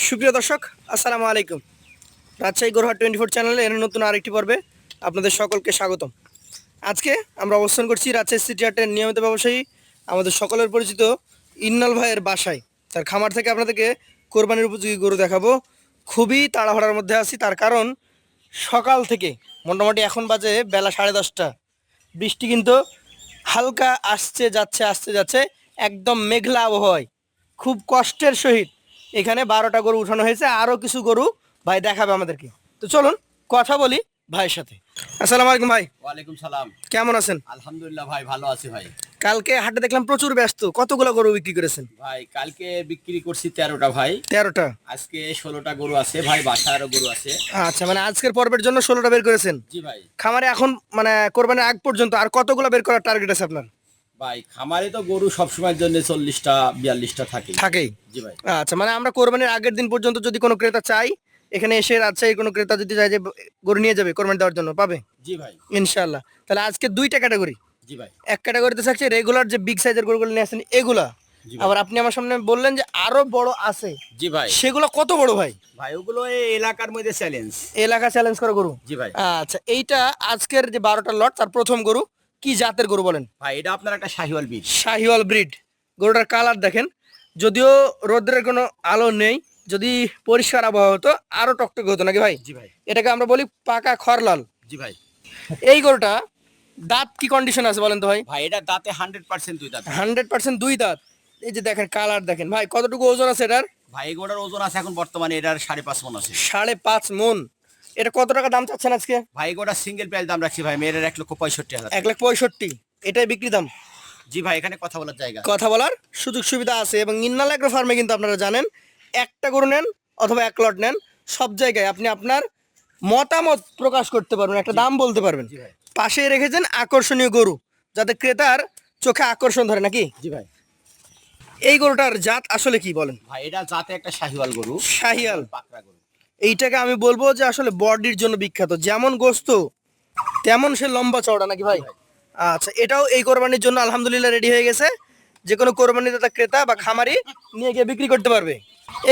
সুপ্রিয় দর্শক, আসসালামু আলাইকুম। রাজশাহী গরুহাট 24 চ্যানেলে এর নতুন আরেকটি পর্বে আপনাদের সকলকে স্বাগতম। আজকে আমরা অবস্থান করছি রাজশাহী সিটি হাটের নিয়মিত ব্যবসায়ী আমাদের সকলের পরিচিত ইন্নাল ভাইয়ের বাসায়। তার খামার থেকে আপনাদেরকে কোরবানির উপযোগী গরু দেখাবো। খুবই তাড়াহুড়ার মধ্যে আছি, তার কারণ সকাল থেকে মোটামুটি এখন বাজে বেলা 10:30। বৃষ্টি কিন্তু হালকা আসছে যাচ্ছে, একদম মেঘলা আবহাওয়ায় খুব কষ্টের সহিত এখানে 12টা গরু উঠানো হয়েছে। আরও কিছু গরু ভাই দেখাবে আমাদেরকে। তো চলুন কথা বলি ভাইয়ের সাথে। আসসালামু আলাইকুম ভাই। ওয়ালাইকুম সালাম। কেমন আছেন? আলহামদুলিল্লাহ ভাই, ভালো আছি ভাই। কালকে হাটে দেখলাম প্রচুর ব্যস্ত, কতগুলো গরু বিক্রি করেছেন? ভাই কালকে বিক্রি করছি 13টা ভাই। 13টা। আজকে 16টা গরু আছে ভাই, বাসায় আরো গরু আছে। আচ্ছা, মানে আজকের পর্বের জন্য 16টা বের করেছেন? জি ভাই। খামারে এখন মানে কোরবানির আগ পর্যন্ত আর কতগুলো বের করার টার্গেট আছে আপনার? ভাই খামারে তো গরু সবসময়ের জন্য 40টা 42টা থাকে। থাকেই। জি ভাই। আচ্ছা, মানে আমরা কোরবানির আগের দিন পর্যন্ত যদি কোনো ক্রেতা চাই, এখানে এসে রাজশাহীর কোনো ক্রেতা যদি চাই যে গরু নিয়ে যাবে কোরবানি দেওয়ার জন্য, পাবে জি ভাই। ইনশাআল্লাহ। তাহলে আজকে দুইটা ক্যাটাগরি। জি ভাই। এক ক্যাটাগরিতে থাকছে রেগুলার যে বিগ সাইজের গরুগুলো নিয়ে আসেন এগুলা, জি ভাই। আবার আপনি আমার সামনে বললেন যে আরো বড় আছে, জি ভাই। সেগুলো কত বড় ভাই? ভাই ওগুলো এই এলাকার মধ্যে চ্যালেঞ্জ। এলাকা চ্যালেঞ্জ করা গরু। জি ভাই। আচ্ছা, এইটা আজকের যে 12টা লট তার প্রথম গরু, কি জাতের গরু বলেন? ভাই এটা আপনার একটা শাহিওয়াল বীজ। শাহিওয়াল ব্রিড। গরুটার কালার দেখেন, যদিও রোদ্রের কোনো আলো নেই, যদি পরিষ্কার আবহাওয়া হতো আরো টকটকে হতো নাকি ভাই? জি ভাই। এটাকে আমরা বলি পাকা খরলাল। জি ভাই। এই গরুটা দাঁত কি কন্ডিশন আছে বলেন তো ভাই? ভাই এটা দাঁতে 100% দুই দাঁত। 100% দুই দাঁত। এই যে দেখেন কালার দেখেন ভাই, কতটুকু ওজন আছে এটার? ভাই এগুলোর ওজন আছে এখন বর্তমানে এটার 5.5 মণ আছে। 5.5 মন। এটা কত টাকা দাম চাচ্ছেন আজকে? ভাই এগুলোর সিঙ্গেল প্রাইস দাম রাখছি ভাই মেয়ের 1,65,000। 1,65,000 এটাই বিক্রি দাম? জি ভাই, এখানে কথা বলার জায়গা। কথা বলার সুযোগ সুবিধা আছে। এবং ইন্নাল এগ্রো ফার্মে কিন্তু আপনারা জানেন, একটা গরু নেন অথবা এক লট নেন, সব জায়গায় আপনি আপনার মতামত প্রকাশ করতে পারবেন, একটা দাম বলতে পারবেন। জি ভাই। পাশে রেখেছেন আকর্ষণীয় গরু, যাতে ক্রেতার চোখে আকর্ষণ ধরে নাকি। জি ভাই। এই গরুটার জাত আসলে কি বলেন? ভাই এটা জাতে একটা শাহিওয়াল গরু। শাহিয়াল। পাকড়া গরু। এইটাকে আমি বলবো যে আসলে বডির জন্য বিখ্যাত, যেমন গোস্ত তেমন সে লম্বা চওড়া নাকি ভাই? আচ্ছা, এটাও এই কোরবানির জন্য আলহামদুলিল্লাহ রেডি হয়ে গেছে। যে কোনো কোরবানি দাতা ক্রেতা বা খামারি নিয়ে গিয়ে বিক্রি করতে পারবে।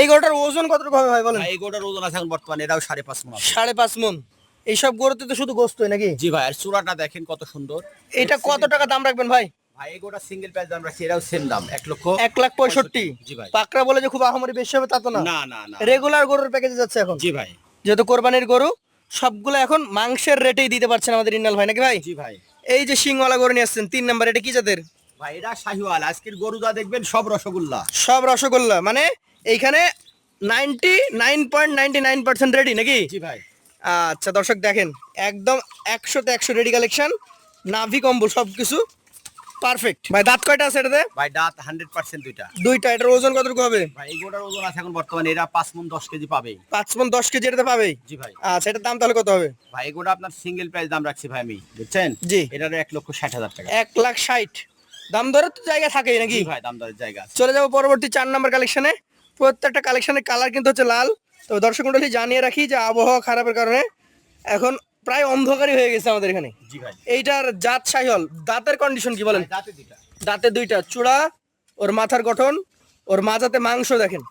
এই গরুটার ওজন কতটুকু হবে ভাই বলেন? ভাই এই গরুটার ওজন আছে এখন বর্তমানে এটাও 5.5 মণ আছে। 5.5 মন। এইসব গরুতে তো শুধু গোস্তই নাকি? জি ভাই, আর চূড়াটা দেখেন কত সুন্দর। এটা কত টাকা দাম রাখবেন ভাই? ভাই এই গরুটা সিঙ্গেল প্রাইস দাম রাখছি এটাও সেম দাম 1,65,000। জি ভাই। পাকড়া বলে যে খুব আহামরি বেশি হবে তা তো না। না না না। রেগুলার গরুর প্যাকেজে যাচ্ছে এখন। জি ভাই। যেহেতু কোরবানির গরু, সবগুলো এখন মাংসের রেটেই দিতে পারছেন আমাদের ইন্নাল ভাই নাকি ভাই? জি ভাই। এই যে শিংওয়ালা গরু নিয়ে আসছেন 3 নাম্বার, এটা কি জাতের? ভাই এটা শাহিওয়াল। আজকের গরু যা দেখবেন সব রসগোল্লা। সব রসগোল্লা, মানে এইখানে 99.99% রেডি নাকি? জি ভাই। আচ্ছা দর্শক দেখেন, একদম 100তে 100 রেডি কালেকশন, নাভি কম্বল সবকিছু পারফেক্ট। ভাই দাঁত কয়টা আছে এটাতে? ভাই দাঁত 100% দুইটা। দুইটা। এটার ওজন কতটুকু হবে? ভাই এই গরুটার ওজন আছে এখন বর্তমানে এরা 5 মণ 10 কেজি পাবে। 5 মণ 10 কেজি এটাতে পাবেই? জি ভাই। আচ্ছা, এটার দাম তাহলে কত হবে? ভাই এই গরুটা আপনার সিঙ্গেল প্রাইস দাম রাখছি ভাই আমি, বুঝছেন? জি। এটার 1,60,000 টাকা। 1,60,000। দাম দরে তো জায়গা থাকেই নাকি? জি ভাই, দাম দরের জায়গা আছে। চলে যাবো পরবর্তী 4 নাম্বার কালেকশনে। প্রত্যেকটা কালেকশনের কালার কিন্তু হচ্ছে লাল। তো দর্শক মন্ডলী জানিয়ে রাখি যে আবহাওয়া খারাপের কারণে এখন প্রায় অন্ধকারই হয়ে গেছে আমাদের এখানে। জি ভাই। এইটার জাত শাহিওয়াল। দাঁতের কন্ডিশন কি বলেন? ভাই দাঁতে দুইটা। দাঁতে দুইটা। চূড়া, ওর মাথার গঠন, ওর মাজাতে মাংস দেখেন।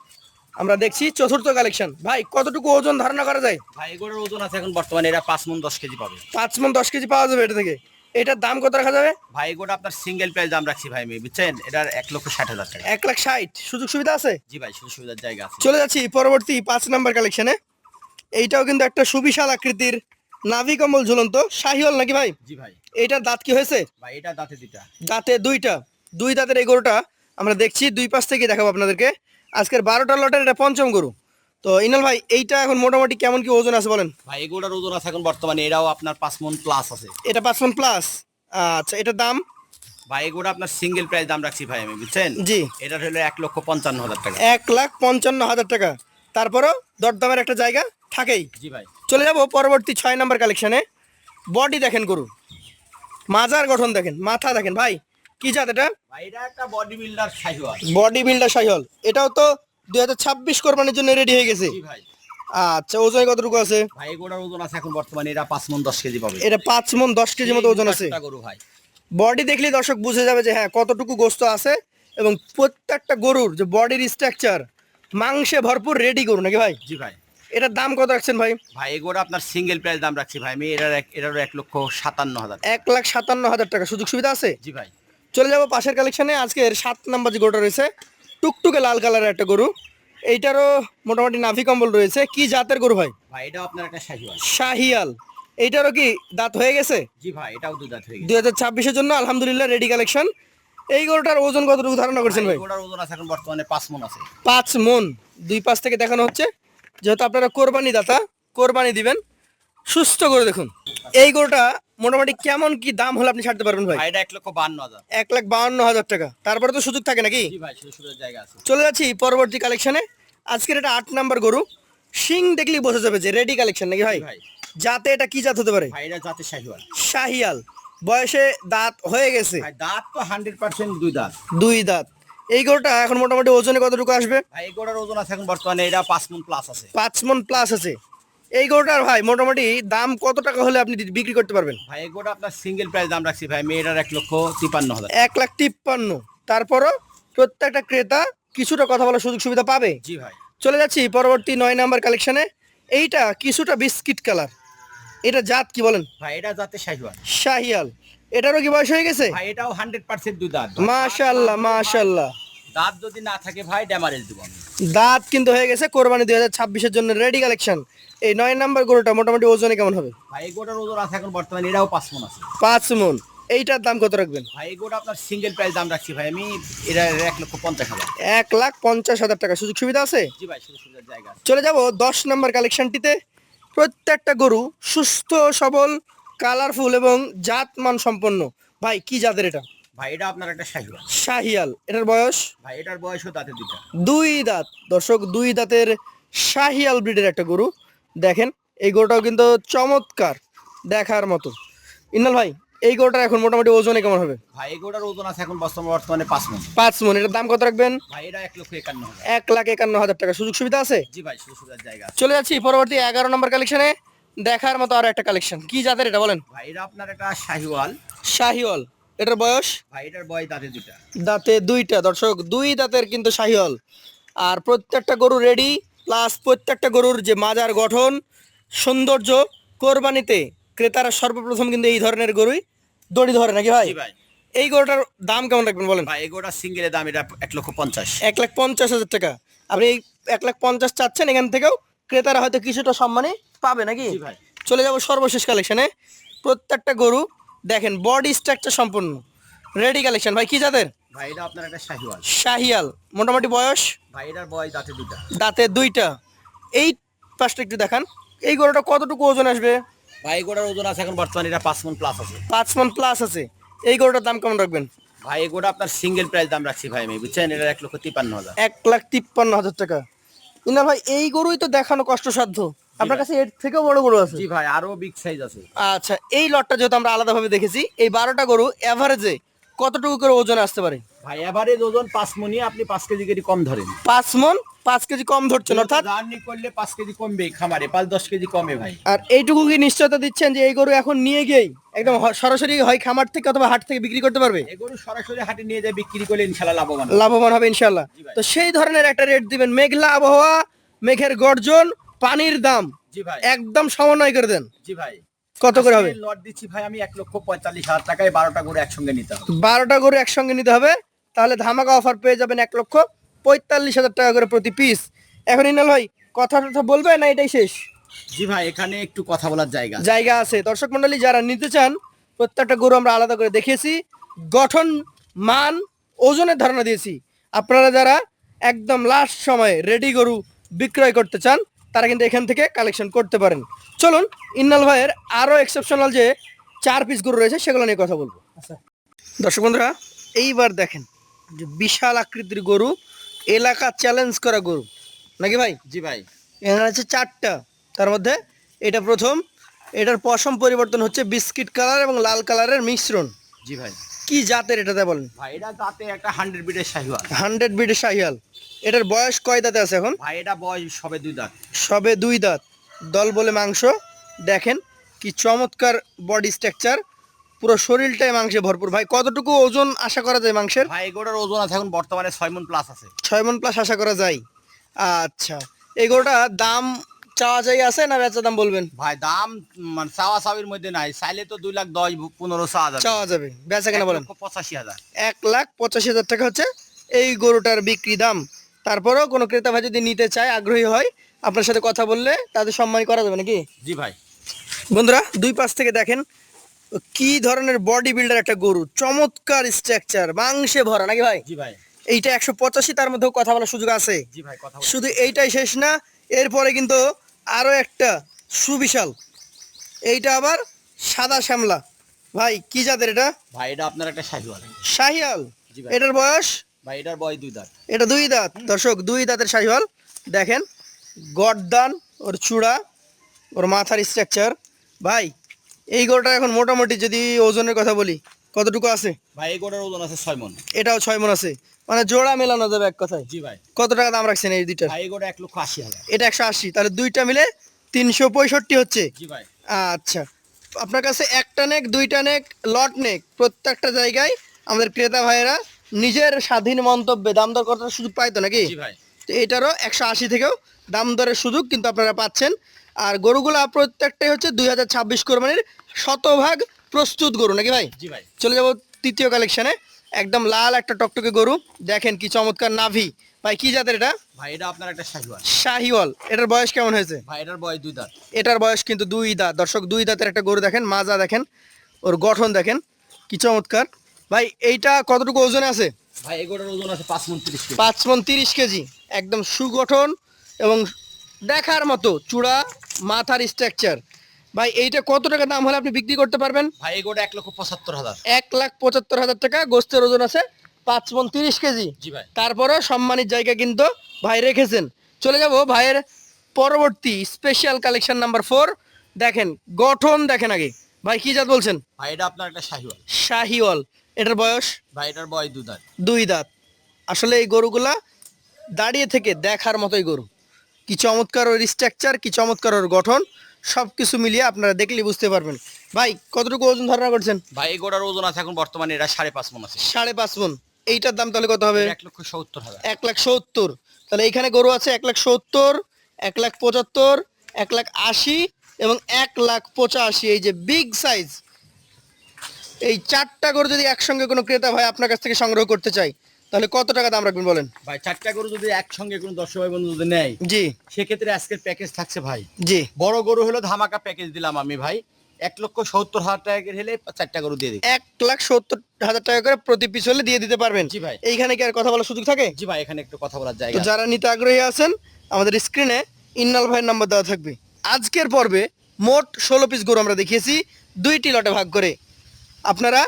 আমরা দেখছি চতুর্থ কালেকশন। ভাই কতটুকু ওজন ধারণা করা যায়? ভাই এগুলোর ওজন আছে এখন বর্তমানে এরা 5 মণ 10 কেজি পাবে। 5 মণ 10 কেজি পাওয়া যাবে এটা থেকে। এটার দাম কত রাখা যাবে? ভাই এগুলো আপনার সিঙ্গেল প্রাইস দাম রাখছি ভাই আমি, বুঝছেন? এটার 1,60,000 টাকা। 1,60,000। সুযোগ সুবিধা আছে? জি ভাই, সুযোগ সুবিধার জায়গা আছে। চলে যাচ্ছি পরবর্তী 5 নাম্বার কালেকশনে। এইটাও কিন্তু একটা সুবিশাল আকৃতির নাভি কম্বল ঝুলন্ত শাহিওয়াল নাকি ভাই? জি ভাই। এইটার দাঁত কি হয়েছে? ভাই এটা দাঁতে দুইটা। দাঁতে দুইটা। দুই দাঁতের এই গরুটা আমরা দেখছি, দুই পাশ থেকে দেখাবো আপনাদেরকে। আজকের 12টা লটের এটা পঞ্চম গরু। তো ইনাল ভাই, এইটা এখন মোটামুটি কেমন কি ওজন আছে বলেন? ভাই এগুলোর ওজন আছে এখন বর্তমানে এরাও আপনার 5 মণ প্লাস আছে। এটা 5 মণ প্লাস। আচ্ছা, এটার দাম? ভাই এগুলো আপনার সিঙ্গেল প্রাইস দাম রাখছি ভাই আমি, বুঝছেন? জি। এটার হলো 1,55,000 টাকা। 1,55,000 টাকা। তারপরও দরদামের একটা জায়গা থাকেই। জি ভাই। চলে যাব পরবর্তী 6 নাম্বার কালেকশনে। বডি দেখেন গরু, মাজার গঠন দেখেন, মাথা দেখেন ভাই, কি জাত এটা? ভাই এটা একটা body builder Sahiwal. Body builder Sahiwal. এটাও তো 2026 কোরবানির জন্য রেডি হয়ে গেছে। জি ভাই। আচ্ছা, ওজন কতটুকু আছে? ভাই এগুলোর ওজন আছে এখন বর্তমানে এরা 5 মণ 10 কেজি পাবে। এটা 5 মণ 10 কেজি মতো ওজন আছে। একটা গরু ভাই। বডি দেখলেই দর্শক বুঝে যাবে যে হ্যাঁ কতটুকু গোস্ত আছে। এবং প্রত্যেকটা গরুর যে বডির স্ট্রাকচার, মাংসে ভরপুর রেডি গরু নাকি ভাই? জি ভাই। এটার দাম কত রাখছেন ভাই? ভাই এগুলো আপনার সিঙ্গেল প্রাইস দাম রাখছি ভাই আমি, এটারও 1,57,000। 1,57,000 টাকা, সুযোগ সুবিধা আছে? জি ভাই। চলে যাবো পাশের কালেকশনে। আজকের 7 নাম্বার যে গরুটা রয়েছে, টুকটুকে লাল কালারের একটা গরু। এইটারও মোটামুটি নাভি কম্বল রয়েছে। কি জাতের গরু ভাই? ভাই এটাও আপনার একটা শাহিওয়াল। শাহিয়াল। এইটারও কি দাঁত হয়ে গেছে? জি ভাই, এটাও দুধ দাঁত হয়ে গেছে। 2026-এর জন্য আলহামদুলিল্লাহ রেডি কালেকশন। এই গরুটার ওজন কতটুকু ধারণা করছেন ভাই? এগুলোর ওজন আছে এখন বর্তমানে 5 মণ আছে। 5 মণ। দুই পাশ থেকে দেখানো হচ্ছে, যেহেতু আপনারা কোরবানি দাতা, কোরবানি দিবেন, সুস্থ করে দেখুন। এই গরুটা মোটামুটি কেমন কি দাম হলে আপনি ছাড়তে পারবেন ভাই? ভাই এটা 1,52,000। 1,52,000 টাকা। তারপরে তো সুযোগ থাকে নাকি? জি ভাই, সুযোগ সুবিধার জায়গা আছে। চলে যাচ্ছি পরবর্তী কালেকশনে। আজকের এটা 8 নাম্বার গরু। শিং দেখলেই বোঝা যাবে যে রেডি কালেকশন নাকি ভাই? জি ভাই। জাতে এটা কি জাত হতে পারে? ভাই এটা জাতের শাহিওয়াল। শাহিয়াল। বয়সে দাঁত হয়ে গেছে? ভাই দাঁত তো 100% দুই দাঁত। দুই দাঁত। এই গরুটা এখন মোটামুটি ওজনে কতটুকু আসবে? ভাই এগুলোর ওজন আছে এখন বর্তমানে এটা 5 মণ প্লাস আছে। 5 মণ প্লাস আছে। এই গরুটার ভাই মোটামুটি দাম কত টাকা হলে আপনি বিক্রি করতে পারবেন? ভাই এগুলো আপনার সিঙ্গেল প্রাইস দাম রাখছি ভাই, মেয়েটার 1,53,000। 1,53,000। তারপরও প্রত্যেকটা ক্রেতা কিছুটা কথা বলার সুযোগ সুবিধা পাবে। জি ভাই। চলে যাচ্ছি পরবর্তী 9 নাম্বার কালেকশনে। এইটা কিছুটা বিস্কিট কালার। এটা জাত কি বলেন? ভাই এটা জাতের শাহিওয়াল। শাহিয়াল। এটারও কি বয়স হয়ে গেছে? ভাই এটাও 100% দুই দাঁত। মাশাআল্লাহ মাশাআল্লাহ। দাঁত যদি না থাকে ভাই ড্যামারেজ দিব আমি। দাঁত কিন্তু হয়ে গেছে। কোরবানি 2026-এর জন্য রেডি কালেকশন। এই 9 নাম্বার গরুটা মোটামুটি ওজনে কেমন হবে? ভাই এগুলোর ওজন আছে এখন বর্তমানে এটাও 5 মণ আছে। 5 মণ। এইটার দাম কত রাখবেন? ভাই এগুলো আপনার সিঙ্গেল প্রাইস দাম রাখছি ভাই আমি, এটা 1,50,000। 1,50,000 টাকা। সুযোগ সুবিধা আছে? জি ভাই, সুযোগ সুবিধার জায়গা আছে। চলে যাব 10 নাম্বার কালেকশনটিতে। প্রত্যেকটা গরু সুস্থ সবল, কালারফুল এবং জাতমান সম্পন্ন। ভাই কি জাতের এটা? ভাই এটা আপনার একটা শাহিওয়াল। শাহিয়াল। এটার বয়স? ভাই এটার বয়সও দাঁতে দুইটা। দুই দাঁত। দর্শক, দুই দাঁতের শাহিয়াল ব্রিডের একটা গরু। দেখেন এই গরুটাও কিন্তু চমৎকার, দেখার মতো। ইন্নাল ভাই, এই গরুটার এখন মোটামুটি ওজনে কেমন হবে? ভাই এগুলোর ওজন আছে এখন বর্তমানে 5 মণ। 5 মণ। এটার দাম কত রাখবেন? ভাই এটা 1,51,000। 1,51,000 টাকা। সুযোগ সুবিধা আছে? জি ভাই, সুযোগ সুবিধার জায়গা আছে। চলে যাচ্ছি পরবর্তী 11 নম্বর কালেকশনে। দেখার মতো আরো একটা কালেকশন। কি জাতের এটা বলেন? ভাই এটা আপনার একটা শাহিওয়াল। শাহিওয়াল। এটার বয়স? ভাই এটার বয়স দাঁতে দুইটা। দাঁতে দুইটা। দর্শক, দুই দাঁতের কিন্তু শাহিওয়াল। আর প্রত্যেকটা গরু রেডি, প্লাস প্রত্যেকটা গরুর যে মাজার গঠন, সৌন্দর্য, কোরবানিতে ক্রেতারা সর্বপ্রথম কিন্তু এই ধরনের গরুই দড়ি ধরে নাকি ভাই? জি ভাই। এই গরুটার দাম কেমন রাখবেন বলেন? ভাই এগুলোর সিঙ্গেলের দাম এটা 1,50,000। 1,50,000 টাকা। আপনি এই 1,50,000 চাচ্ছেন, এখান থেকেও ক্রেতারা হয়তো কিছুটা সম্মানই পাবে নাকি? জি ভাই। চলে যাব সর্বশেষ কালেকশনে। প্রত্যেকটা গরু দেখেন বডি স্ট্রাকচার সম্পূর্ণ রেডি কালেকশন। ভাই কি জাতের? ভাই এটা আপনার একটা শাহিওয়াল। শাহিয়াল। মোটামুটি বয়স? ভাই এটার বয়স দাঁতে দুইটা। দাঁতে দুইটা। এই পাশটা একটু দেখান। এই গরুটা কতটুকু ওজন আসবে? ভাই এগুলোর ওজন আছে এখন বর্তমানে এটা 5 মণ প্লাস আছে। 5 মণ প্লাস আছে। এই গরুটার দাম কেমন রাখবেন? ভাই এগুলো আপনার সিঙ্গেল প্রাইস দাম রাখছি ভাই আমি, বুঝছেন, এটা 1,53,000। 1,53,000 টাকা। ইনা ভাই, এই গরুই তো দেখানো কষ্টসাধ্য। আপনার ভাই। কাছে এর থেকেও বড় গরু আছে? জি ভাই, আরো বিগ সাইজ আছে। আচ্ছা, এই লটটা যেহেতু আমরা আলাদাভাবে দেখেছি, এই 12টা গরু এভারেজে কতটুকু করে ওজন আসতে পারে? ভাই এভারেজ ওজন 5 মণই, আপনি 5 কেজি করে কম ধরেন। 5 মণ। 5 কেজি কম ধরছেন অর্থাৎ? জার্নি করলে 5 কেজি কমবে খামারে, 5-10 কেজি কমে ভাই। আর এইটুকু কি নিশ্চয়তা দিচ্ছেন যে এই গরু এখন নিয়ে গিয়েই একদম সরাসরি হয় খামার থেকে অথবা হাট থেকে বিক্রি করতে পারবে? এগুলো সরাসরি হাটে নিয়ে যায় বিক্রি করলে ইনশাআল্লাহ লাভবান হবে। লাভবান হবে ইনশাল্লাহ। জি ভাই। তো সেই ধরনের একটা রেট দিবেন। মেঘলা আবহাওয়া, মেঘের গর্জন, পানির দাম জি ভাই। একদম সমন্বয় করে দেন। জি ভাই। কত করে হবে? আজকে লট দিচ্ছি ভাই আমি 1,45,000 টাকায়, 12টা করে একসঙ্গে নিতে হবে। 12টা গরু একসঙ্গে নিতে হবে। তাহলে ধামাকা অফার পেয়ে যাবেন 1,45,000 টাকা করে প্রতি পিস। এখন ইনাল ভাই কথা টথা বলবে না এটাই শেষ? জি ভাই, এখানে একটু কথা বলার জায়গা আছে। জায়গা আছে। দর্শক মন্ডলী যারা নিতে চান, প্রত্যেকটা গরু আমরা আলাদা করে দেখিয়েছি, গঠন, মান, ওজনের ধারণা দিয়েছি। আপনারা যারা একদম লাস্ট সময়ে রেডি গরু বিক্রয় করতে চান, তারা কিন্তু এখান থেকে কালেকশন করতে পারেন। চলুন ইন্নাল ভাইয়ের আরও এক্সেপশনাল যে 4 পিস গরু রয়েছে সেগুলো নিয়ে কথা বলবো। দর্শক বন্ধুরা, এইবার দেখেন যে বিশাল আকৃতির গরু, এলাকা চ্যালেঞ্জ করা গরু নাকি ভাই? জি ভাই। এখানে আছে 4টা, তার মধ্যে এটা প্রথম। এটার পশম পরিবর্তন হচ্ছে বিস্কিট কালার এবং লাল কালারের মিশ্রণ। জি ভাই। কি জাতের এটাতে বলেন? ভাই এটা দাঁতে একটা 100 বিটের শাহিওয়াল। 100 বিটের শাহিয়াল। এটার বয়স কয় দাঁতে আছে এখন? ভাই এটা বয়স সবে 2 দাঁত। সবে 2 দাঁত। দল বলে মাংস। দেখেন কি চমৎকার বডি স্ট্রাকচার, পুরো শরীরটাই মাংসে ভরপুর। ভাই কতটুকু ওজন আশা করা যায় মাংসের? ভাই এগুলোর ওজন আছে এখন বর্তমানে 6 মণ প্লাস আছে। 6 মণ প্লাস আশা করা যায়। আচ্ছা, এই গরুটা দাম চাওয়া চাই আছে না বেচা দাম বলবেন? ভাই দাম মানে চাওয়া চাওয়ির মধ্যে নাই, চাইলে তো 2,10,15 চাওয়া যাবে। চাওয়া যাবে, বেচা কেনা বলেন? 1,85,000। 1,85,000 টাকা হচ্ছে এই গরুটার বিক্রি দাম। তারপরেও কোনো ক্রেতা ভাই যদি নিতে চায়, আগ্রহী হয়, আপনার সাথে কথা বললে তাদের সম্মান করা যাবে নাকি? জি ভাই। বন্ধুরা, দুই পাশ থেকে দেখেন কি ধরনের বডি বিল্ডার একটা গরু, চমৎকার স্ট্রাকচার, মাংসে ভরা নাকি ভাই? জি ভাই। এইটা 185, তার মধ্যেও কথা বলার সুযোগ আছে। জি ভাই, কথা শুধু এইটাই শেষ না, এরপরে কিন্তু আরো একটা সুবিশাল, এইটা আবার সাদা শ্যামলা। ভাই কি জাতের এটা? ভাই এটা আপনার একটা শাহিওয়াল। শাহিয়াল। জি ভাই। এটার বয়স? ভাই এটার বয়স 2 দাঁত। এটা 2 দাঁত। দর্শক, 2 দাঁতের শাহিওয়াল। দেখেন গর্দান, ওর চূড়া, ওর মাথার স্ট্রাকচার। ভাই এই গরুটা এখন মোটামুটি যদি ওজনের কথা বলি, কতটুকু আছে? ভাই এই গরুর ওজন আছে 6 মণ। এটাও 6 মণ আছে, মানে জোড়া মেলানো যাবে এক কথায়। জি ভাই। কত টাকা দাম রাখছেন এই দুইটার? ভাই এই গরু 1,80,000। এটা 180, তাহলে দুইটা মিলে 365 হচ্ছে। জি ভাই। আচ্ছা, আপনার কাছে একটা নেক, দুইটা নেক, লট নেক, প্রত্যেকটা জায়গায় আমাদের ক্রেতা ভাইয়েরা নিজের স্বাধীন মন্তব্যে দাম দর করার সুযোগ পাইতো নাকি? জি ভাই। তো এটারও 180 থেকেও দাম দরের সুযোগ কিন্তু আপনারা পাচ্ছেন। আর গরুগুলো প্রত্যেকটাই হচ্ছে 2026 কোরবানির শতভাগ প্রস্তুত গরু নাকি ভাই? জি ভাই। চলে যাব তৃতীয় কালেকশনে। একদম লাল একটা টকটকে গরু, দেখেন কি চমৎকার নাভি। ভাই কি জাতের এটা? ভাই এটা আপনার একটা শাহিওয়াল। শাহিওয়াল। এটার বয়স কেমন হয়েছে? ভাই এটার বয়স 2 দাঁত। এটার বয়স কিন্তু 2 দাঁত। দর্শক, 2 দাঁতের একটা গরু, দেখেন মাজা, দেখেন ওর গঠন, দেখেন কি চমৎকার। ভাই এইটা কতটুকু ওজনে আছে? ভাই এই গরুর ওজন আছে 5 মণ 30 কেজি। 5 মণ 30 কেজি। একদম সুগঠন এবং দেখার মতো চূড়া, মাথার স্ট্রাকচার। ভাই এইটা কত টাকা দাম হলে আপনি বিক্রি করতে পারবেন? ভাই এই গরুটা 1,75,000। 1,75,000 টাকা। গোস্তের ওজন আছে 5 মণ 30 কেজি। জি ভাই। তারপরও সম্মানিত জায়গা কিন্তু ভাই রেখেছেন। চলে যাব ভাইয়ের পরবর্তী স্পেশাল কালেকশন নাম্বার 4। দেখেন গঠন, দেখেন আগে। ভাই কি জাত বলছেন? ভাই এটা আপনার একটা শাহিওয়াল। শাহিওয়াল। এটার বয়স? ভাই এটার বয়স 2 দাঁত। 2 দাঁত। আসলে এই গরুগুলা দাঁড়িয়ে থেকে দেখার মতোই গরু। কি চমৎকার ওর স্ট্রাকচার, কি চমৎকার ওর গঠন, সব কিছু মিলিয়ে আপনারা দেখলেই বুঝতে পারবেন। ভাই কতটুকু ওজন ধারণা করছেন? ভাই এই গরুর ওজন আছে এখন বর্তমানে এটা 5.5 মণ আছে। 5.5 মণ। এইটার দাম তাহলে কত হবে? 1,70,000। 1,70,000। তাহলে এইখানে গরু আছে 1,70,000, 1,75,000, 1,80,000 এবং 1,85,000। এই যে বিগ সাইজ, এই 4টা গরু যদি একসঙ্গে কোনো ক্রেতা ভাই আপনার কাছ থেকে সংগ্রহ করতে চাই, তাহলে কত টাকা দাম রাখবেন বলেন? ভাই 4টা গরু যদি একসঙ্গে কোনো দর্শক ভাই বন্ধু যদি নেয়, জি সেক্ষেত্রে আজকের প্যাকেজ থাকছে ভাই। জি। বড় গরু হলো ধামাকা প্যাকেজ দিলাম আমি ভাই, 1,70,000 টাকা হলে 4টা গরু দিয়ে দিই। 1,70,000 টাকা করে প্রতি পিস হলে দিয়ে দিতে পারবেন। জি ভাই। এইখানে কি আর কথা বলার সুযোগ থাকে? জি ভাই, এখানে একটু কথা বলার তো জায়গা আছে। যারা নিতে আগ্রহী আছেন, আমাদের স্ক্রিনে ইন্নাল ভাইয়ের নাম্বার দেওয়া থাকবে। আজকের পর্বে মোট 16 পিস গরু আমরা দেখিয়েছি 2টি লটে ভাগ করে। আপনারা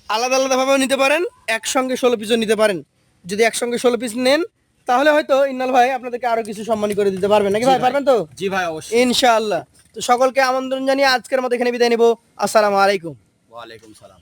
আলাদা আলাদাভাবেও নিতে পারেন, একসঙ্গে 16 পিসও নিতে পারেন। যদি একসঙ্গে 16 পিস নেন, তাহলে হয়তো ইন্নাল ভাই আপনাদেরকে আরো কিছু সম্মানী করে দিতে পারবেন নাকি জি ভাই? ভাই। পারবেন তো? জি ভাই, অবশ্যই। ইনশাআল্লাহ। তো সকলকে আমন্ত্রণ জানিয়ে আজকের মতো এখানে বিদায় নিব। আসসালামু আলাইকুম। ওয়ালাইকুম সালাম।